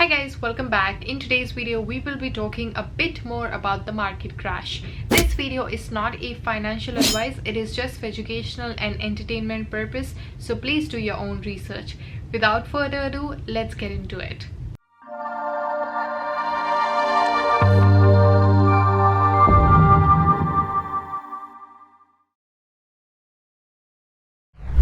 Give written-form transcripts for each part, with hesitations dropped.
Hi guys, welcome back. In today's video, we will be talking a bit more about the market crash. This video is not a financial advice, it is just for educational and entertainment purpose, so please do your own research. Without further ado, let's get into it.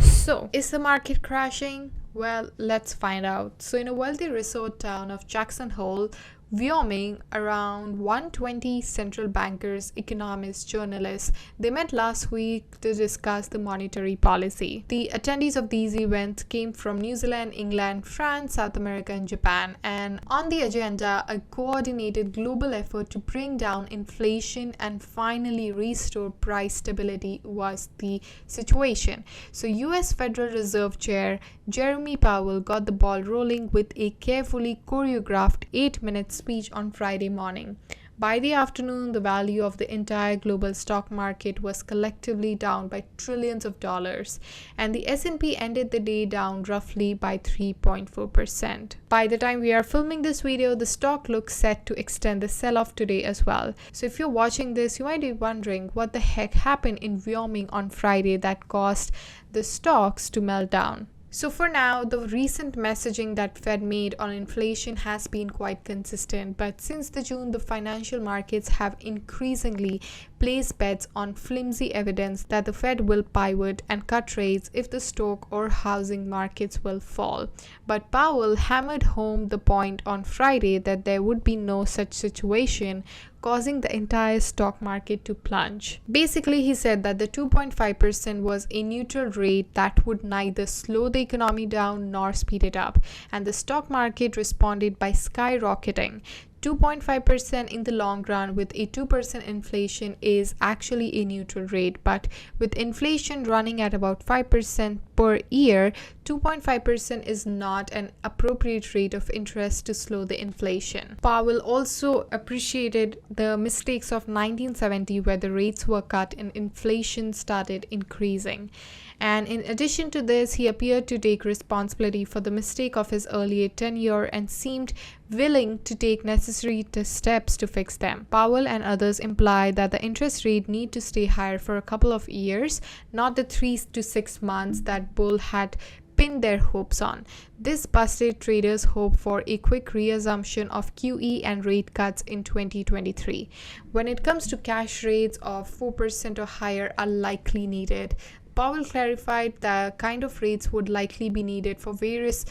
So, is the market crashing? Well, let's find out. So, in a wealthy resort town of Jackson Hole, Wyoming, around 120 central bankers, economists, journalists, they met last week to discuss the monetary policy. The attendees of these events came from New Zealand, England, France, South America, and Japan. And on the agenda, a coordinated global effort to bring down inflation and finally restore price stability was the situation. So, US Federal Reserve Chair Jeremy Powell got the ball rolling with a carefully choreographed 8-minute speech on Friday morning. By the afternoon, the value of the entire global stock market was collectively down by trillions of dollars, and the S&P ended the day down roughly by 3.4%. By the time we are filming this video, the stock looks set to extend the sell-off today as well. So if you're watching this, you might be wondering what the heck happened in Wyoming on Friday that caused the stocks to melt down. So for now, the recent messaging that Fed made on inflation has been quite consistent, but since the June, the financial markets have increasingly placed bets on flimsy evidence that the Fed will pivot and cut rates if the stock or housing markets will fall. But Powell hammered home the point on Friday that there would be no such situation, causing the entire stock market to plunge. Basically, he said that the 2.5% was a neutral rate that would neither slow the economy down nor speed it up, and the stock market responded by skyrocketing. 2.5% in the long run with a 2% inflation is actually a neutral rate, but with inflation running at about 5% per year, 2.5% is not an appropriate rate of interest to slow the inflation. Powell also appreciated the mistakes of 1970 where the rates were cut and inflation started increasing. And in addition to this, he appeared to take responsibility for the mistake of his earlier tenure and seemed willing to take necessary steps to fix them. Powell and others implied that the interest rate need to stay higher for a couple of years, not the 3 to 6 months that Bull had pinned their hopes on. This busted traders' hope for a quick reassumption of QE and rate cuts in 2023. When it comes to cash rates of 4% or higher are likely needed. Powell clarified the kind of rates would likely be needed for various,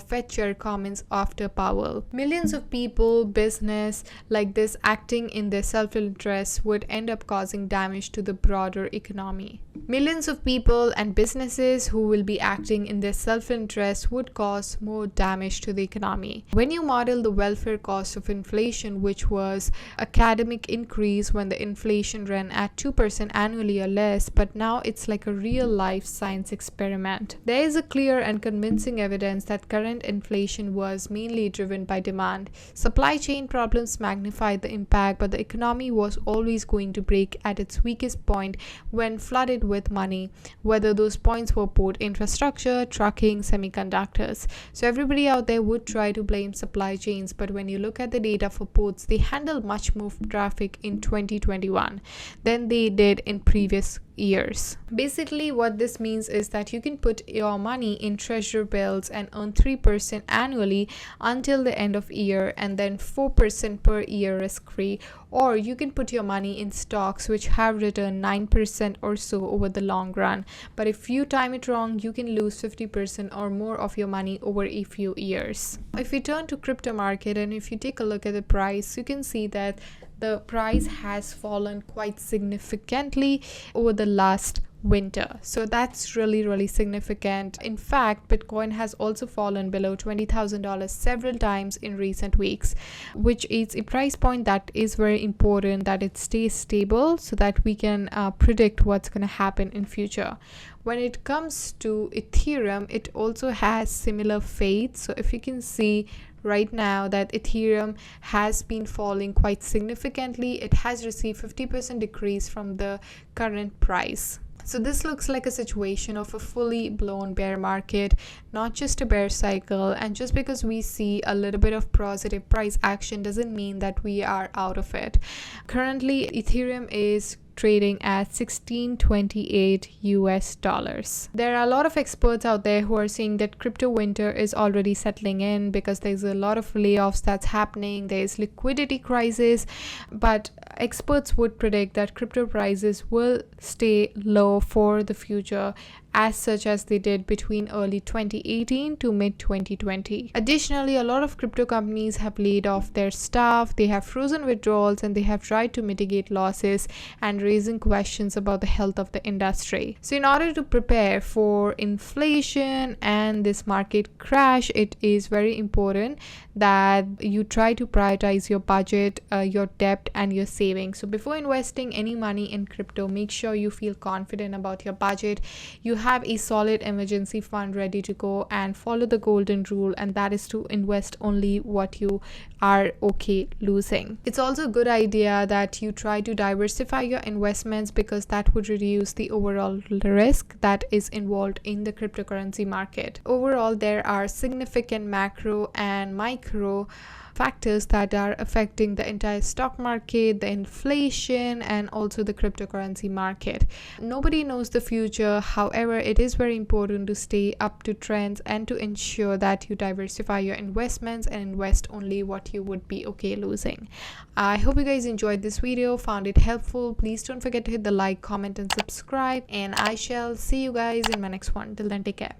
Fed chair comments after Powell. Millions of people, business like this acting in their self-interest would end up causing damage to the broader economy. Millions of people and businesses who will be acting in their self-interest would cause more damage to the economy. When you model the welfare cost of inflation, which was academic increase when the inflation ran at 2% annually or less, but now it's like a real-life science experiment. There is a clear and convincing evidence that current inflation was mainly driven by demand. Supply chain problems magnified the impact, but the economy was always going to break at its weakest point when flooded with money, whether those points were port infrastructure, trucking, semiconductors. So everybody out there would try to blame supply chains, but when you look at the data for ports, they handle much more traffic in 2021 than they did in previous years. Basically, what this means is that you can put your money in treasury bills and earn 3% annually until the end of year and then 4% per year risk-free, or you can put your money in stocks which have returned 9% or so over the long run. But if you time it wrong, you can lose 50% or more of your money over a few years. If we turn to crypto market and if you take a look at the price, you can see that the price has fallen quite significantly over the last winter. So that's really significant. In fact, Bitcoin has also fallen below $20,000 several times in recent weeks, which is a price point that is very important that it stays stable so that we can predict what's going to happen in future. When it comes to Ethereum, it also has similar fate. So if you can see right now that Ethereum has been falling quite significantly, it has received 50% decrease from the current price. So this looks like a situation of a fully blown bear market, not just a bear cycle. And just because we see a little bit of positive price action doesn't mean that we are out of it. Currently, Ethereum is trading at 1628 US dollars. There are a lot of experts out there who are saying that crypto winter is already settling in because there's a lot of layoffs that's happening, there's liquidity crisis, but experts would predict that crypto prices will stay low for the future, as such as they did between early 2018 to mid 2020. Additionally, a lot of crypto companies have laid off their staff, they have frozen withdrawals, and they have tried to mitigate losses and raising questions about the health of the industry. So in order to prepare for inflation and this market crash, it is very important that you try to prioritize your budget, your debt, and your savings. So before investing any money in crypto, make sure you feel confident about your budget, you have a solid emergency fund ready to go, and follow the golden rule, and that is to invest only what you are okay losing. It's also a good idea that you try to diversify your investments because that would reduce the overall risk that is involved in the cryptocurrency market. Overall, there are significant macro and micro factors that are affecting the entire stock market, the inflation, and also the cryptocurrency market. Nobody knows the future. However, it is very important to stay up to trends and to ensure that you diversify your investments and invest only what you would be okay losing. I hope you guys enjoyed this video, found it helpful. Please don't forget to hit the like, comment, and subscribe, and I shall see you guys in my next one. Till then, take care.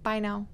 Bye now.